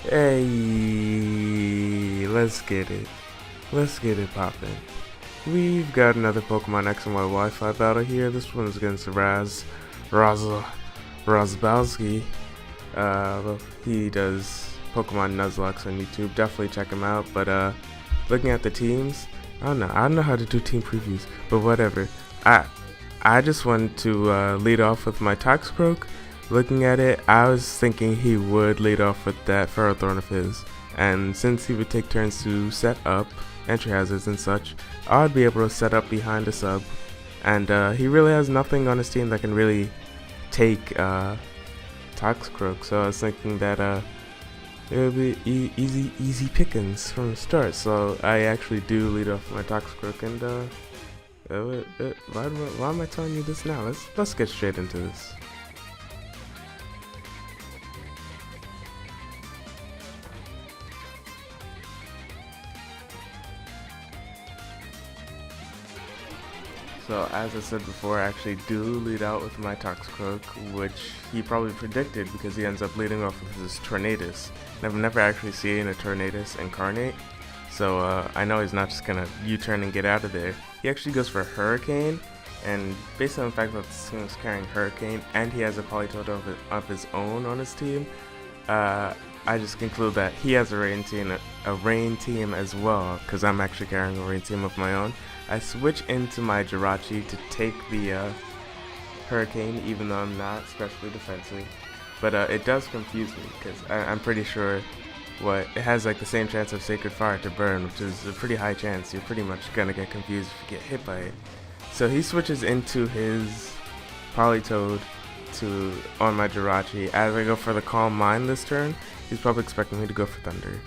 Hey, let's get it. Let's get it poppin'. We've got another Pokemon X and Y Wi-Fi battle here. This one's against Razzbowski. He does Pokemon Nuzlocke on YouTube. Definitely check him out. But looking at the teams, I don't know how to do team previews, but whatever. I just wanted to lead off with my Toxicroak. Looking at it, I was thinking he would lead off with that Ferrothorn of his, and since he would take turns to set up entry hazards and such, I'd be able to set up behind a sub, and he really has nothing on his team that can really take Toxicroak, so I was thinking that it would be easy pickings from the start, so I actually do lead off my Toxicroak, and why am I telling you this now? Let's get straight into this. So as I said before, I actually do lead out with my Toxicroak, which he probably predicted because he ends up leading off with his Tornadus. And I've never actually seen a Tornadus incarnate, so I know he's not just gonna U-turn and get out of there. He actually goes for Hurricane, and based on the fact that this team is carrying Hurricane and he has a Politoed of his own on his team, I just conclude that he has a rain team as well, because I'm actually carrying a rain team of my own. I switch into my Jirachi to take the Hurricane, even though I'm not especially defensive. But it does confuse me, because I'm pretty sure it has like the same chance of Sacred Fire to burn, which is a pretty high chance. You're pretty much gonna get confused if you get hit by it. So he switches into his Politoed on my Jirachi. As I go for the Calm Mind this turn, he's probably expecting me to go for Thunder.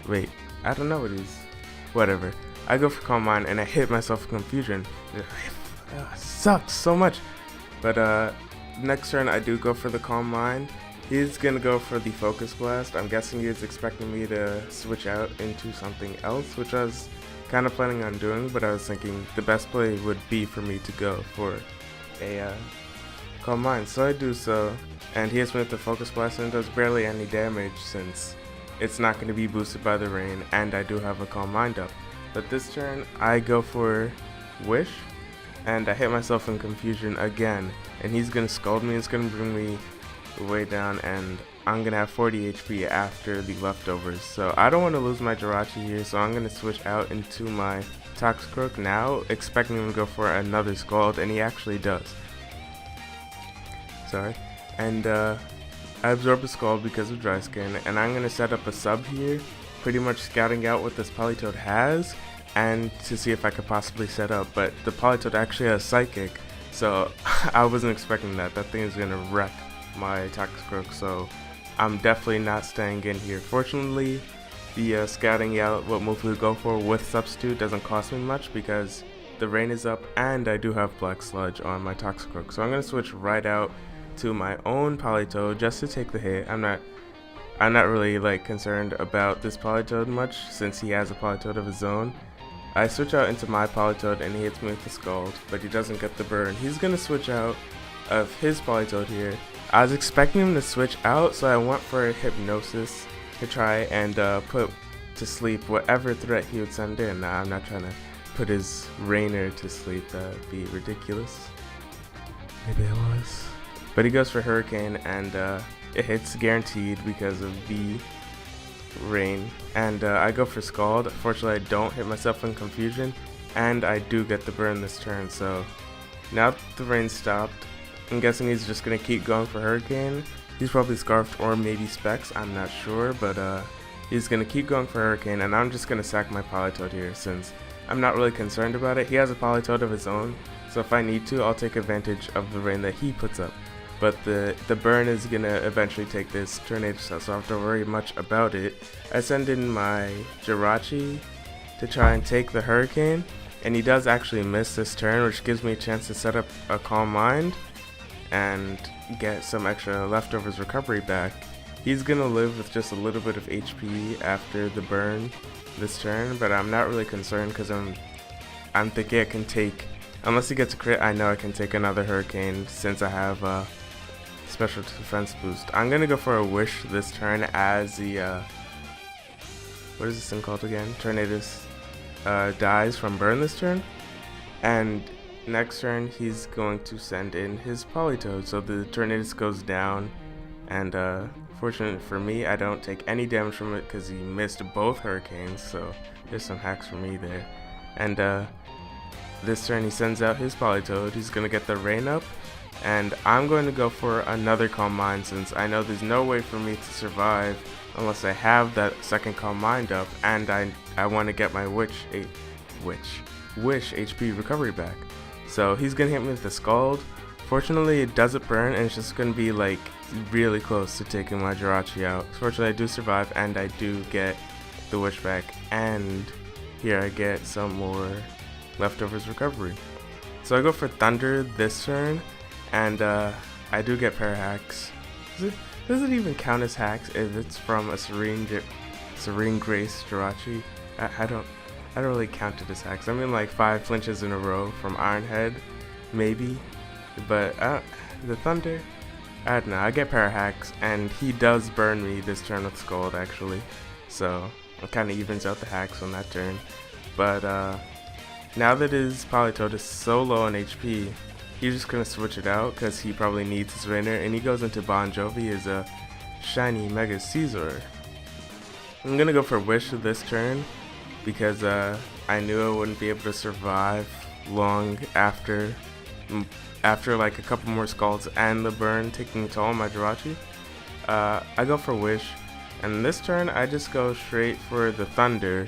Wait, I don't know what he's... Whatever. I go for Calm Mind and I hit myself with Confusion. It sucks so much. But next turn I do go for the Calm Mind. He's gonna go for the Focus Blast. I'm guessing he's expecting me to switch out into something else, which I was kind of planning on doing, but I was thinking the best play would be for me to go for a Calm Mind. So I do so, and he hits me with the Focus Blast and does barely any damage since it's not going to be boosted by the rain, and I do have a Calm Mind up. But this turn, I go for Wish, and I hit myself in Confusion again, and he's going to Scald me. It's going to bring me way down, and I'm going to have 40 HP after the leftovers. So I don't want to lose my Jirachi here, so I'm going to switch out into my Toxicroak now, expecting him to go for another Scald, and he actually does. Sorry. And I absorb a Scald because of Dry Skin, and I'm going to set up a sub here, pretty much scouting out what this Politoed has, and to see if I could possibly set up, but the Politoed actually has Psychic, so I wasn't expecting that. That thing is going to wreck my Toxicroak, so I'm definitely not staying in here. Fortunately, the scouting out what move we go for with Substitute doesn't cost me much because the rain is up and I do have Black Sludge on my Toxicroak, so I'm going to switch right out to my own Politoed just to take the hit. I'm not really like concerned about this Politoed much since he has a Politoed of his own. I switch out into my Politoed and he hits me with the Scald, but he doesn't get the burn. He's gonna switch out of his Politoed here. I was expecting him to switch out, so I went for a Hypnosis to try and put to sleep whatever threat he would send in. Now, I'm not trying to put his Rainer to sleep, that'd be ridiculous. Maybe I was. But he goes for Hurricane, and it hits guaranteed because of the rain. And I go for Scald. Fortunately, I don't hit myself in Confusion, and I do get the burn this turn. So now that the rain stopped, I'm guessing he's just going to keep going for Hurricane. He's probably Scarfed or maybe Specs, I'm not sure, but he's going to keep going for Hurricane, and I'm just going to sack my Politoed here since I'm not really concerned about it. He has a Politoed of his own, so if I need to, I'll take advantage of the rain that he puts up. But the burn is going to eventually take this Tornado, so I don't have to worry much about it. I send in my Jirachi to try and take the Hurricane, and he does actually miss this turn, which gives me a chance to set up a Calm Mind and get some extra leftovers recovery back. He's going to live with just a little bit of HP after the burn this turn, but I'm not really concerned because I'm thinking I can take, unless he gets a crit, I know I can take another Hurricane since I have special defense boost. I'm gonna go for a wish this turn as the what is this thing called again? Tornadus dies from burn this turn, and next turn he's going to send in his Politoed, so the Tornadus goes down, and fortunate for me, I don't take any damage from it because he missed both hurricanes, so there's some hacks for me there. And this turn he sends out his Politoed. He's gonna get the rain up, and I'm going to go for another Calm Mind since I know there's no way for me to survive unless I have that second Calm Mind up, and I want to get my Wish HP recovery back. So he's gonna hit me with the Scald. Fortunately, it doesn't burn, and it's just gonna be like really close to taking my Jirachi out. Fortunately, I do survive, and I do get the Wish back, and here I get some more leftovers recovery. So I go for Thunder this turn, and I do get pair hacks. Does it even count as hacks if it's from a Serene Grace Jirachi? I don't really count it as hacks. I mean, like 5 flinches in a row from Iron Head, maybe. But the Thunder, I don't know. I get pair hacks, and he does burn me this turn with Scald actually. So it kind of evens out the hacks on that turn. But now that his Politoed is so low on HP, he's just gonna switch it out because he probably needs his Rainer, and he goes into Bon Jovi as a shiny Mega Caesar. I'm gonna go for Wish this turn because I knew I wouldn't be able to survive long after like a couple more Scalds and the burn taking a toll on my Jirachi. I go for Wish, and this turn I just go straight for the Thunder,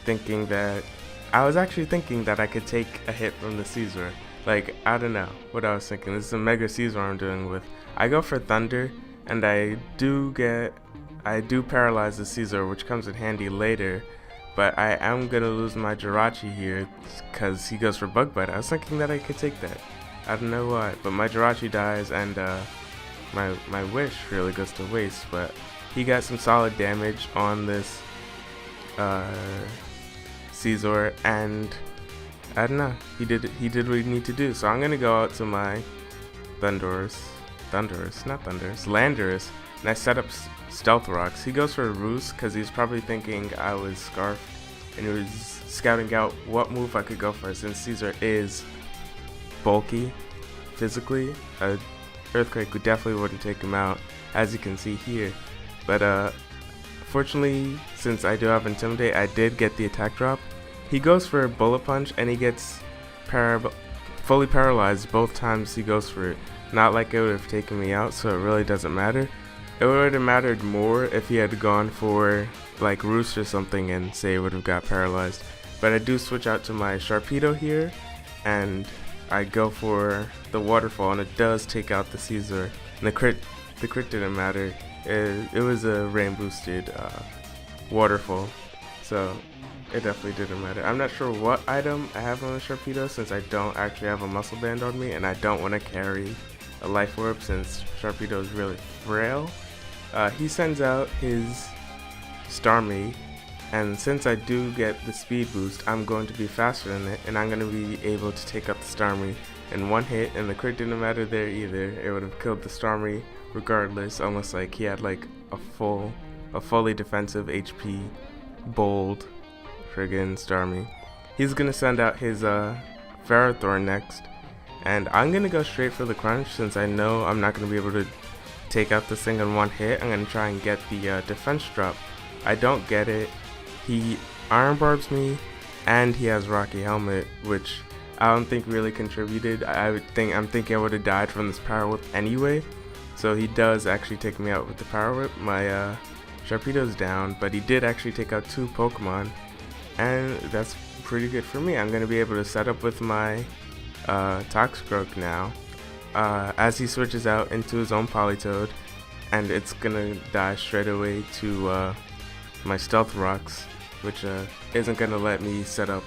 I was actually thinking that I could take a hit from the Caesar. Like, I don't know what I was thinking. This is a Mega Caesar I'm doing with. I go for Thunder, and I do paralyze the Caesar, which comes in handy later, but I am gonna lose my Jirachi here because he goes for Bug Bite. I was thinking that I could take that. I don't know why, but my Jirachi dies, and my Wish really goes to waste, but he got some solid damage on this Caesar, and I don't know, he did what he needed to do. So I'm gonna go out to my Landorus, and I set up Stealth Rocks. He goes for a Roost because he's probably thinking I was Scarfed, and he was scouting out what move I could go for since Caesar is bulky physically. Earthquake definitely wouldn't take him out, as you can see here. But fortunately, since I do have Intimidate, I did get the attack drop. He goes for a Bullet Punch, and he gets fully paralyzed both times he goes for it. Not like it would have taken me out, so it really doesn't matter. It would have mattered more if he had gone for like Roost or something and say it would have got paralyzed. But I do switch out to my Sharpedo here, and I go for the Waterfall, and it does take out the Caesar. And the crit didn't matter. It was a rain boosted Waterfall, so it definitely didn't matter. I'm not sure what item I have on the Sharpedo since I don't actually have a Muscle Band on me, and I don't want to carry a Life Orb since Sharpedo is really frail. He sends out his Starmie, and since I do get the speed boost, I'm going to be faster than it, and I'm going to be able to take out the Starmie in one hit, and the crit didn't matter there either. It would have killed the Starmie regardless, unless like he had like a fully defensive HP bold friggin' Starmie. He's gonna send out his Ferrothorn next, and I'm gonna go straight for the Crunch since I know I'm not gonna be able to take out this thing in one hit. I'm gonna try and get the defense drop. I don't get it. He Iron Barbs me, and he has Rocky Helmet, which I don't think really contributed. I'm thinking I would have died from this Power Whip anyway. So he does actually take me out with the Power Whip. My Sharpedo's down, but he did actually take out 2 Pokemon, and that's pretty good for me. I'm going to be able to set up with my Toxicroak now as he switches out into his own Politoed, and it's going to die straight away to my Stealth Rocks, which isn't going to let me set up.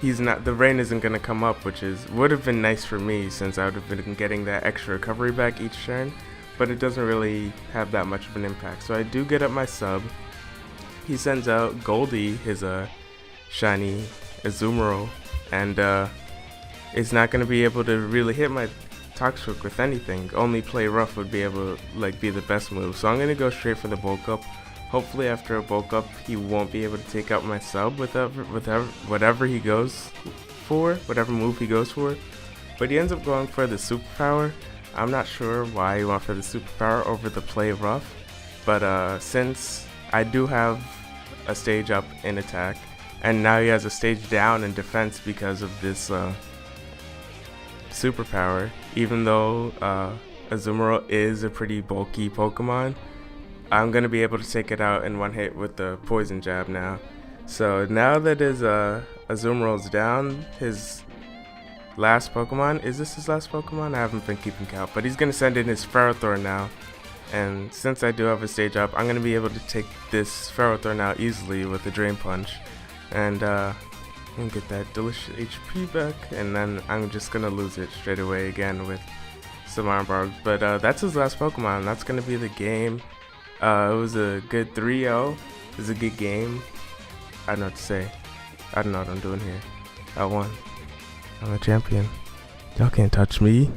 The rain isn't going to come up, which would have been nice for me since I would have been getting that extra recovery back each turn, but it doesn't really have that much of an impact. So I do get up my sub. He sends out Goldie, his shiny Azumarill, and it's not going to be able to really hit my Toxic with anything. Only play rough would be able to like be the best move. So I'm gonna go straight for the bulk up. Hopefully after a bulk up he won't be able to take out my sub with whatever he goes for, whatever move he goes for. But he ends up going for the superpower. I'm not sure why he went for the superpower over the play rough. But since I do have a stage up in attack, and now he has a stage down in defense because of this superpower, even though Azumarill is a pretty bulky Pokemon, I'm going to be able to take it out in one hit with the poison jab now. So now that his Azumarill's down, his last Pokemon, is this his last Pokemon? I haven't been keeping count, but he's going to send in his Ferrothorn now. And since I do have a stage up, I'm going to be able to take this Ferrothorn out easily with the Drain Punch. And get that delicious HP back, and then I'm just going to lose it straight away again with some Iron Barbs. But that's his last Pokemon. That's going to be the game. It was a good 3-0. It was a good game. I don't know what to say. I don't know what I'm doing here. I won. I'm a champion. Y'all can't touch me.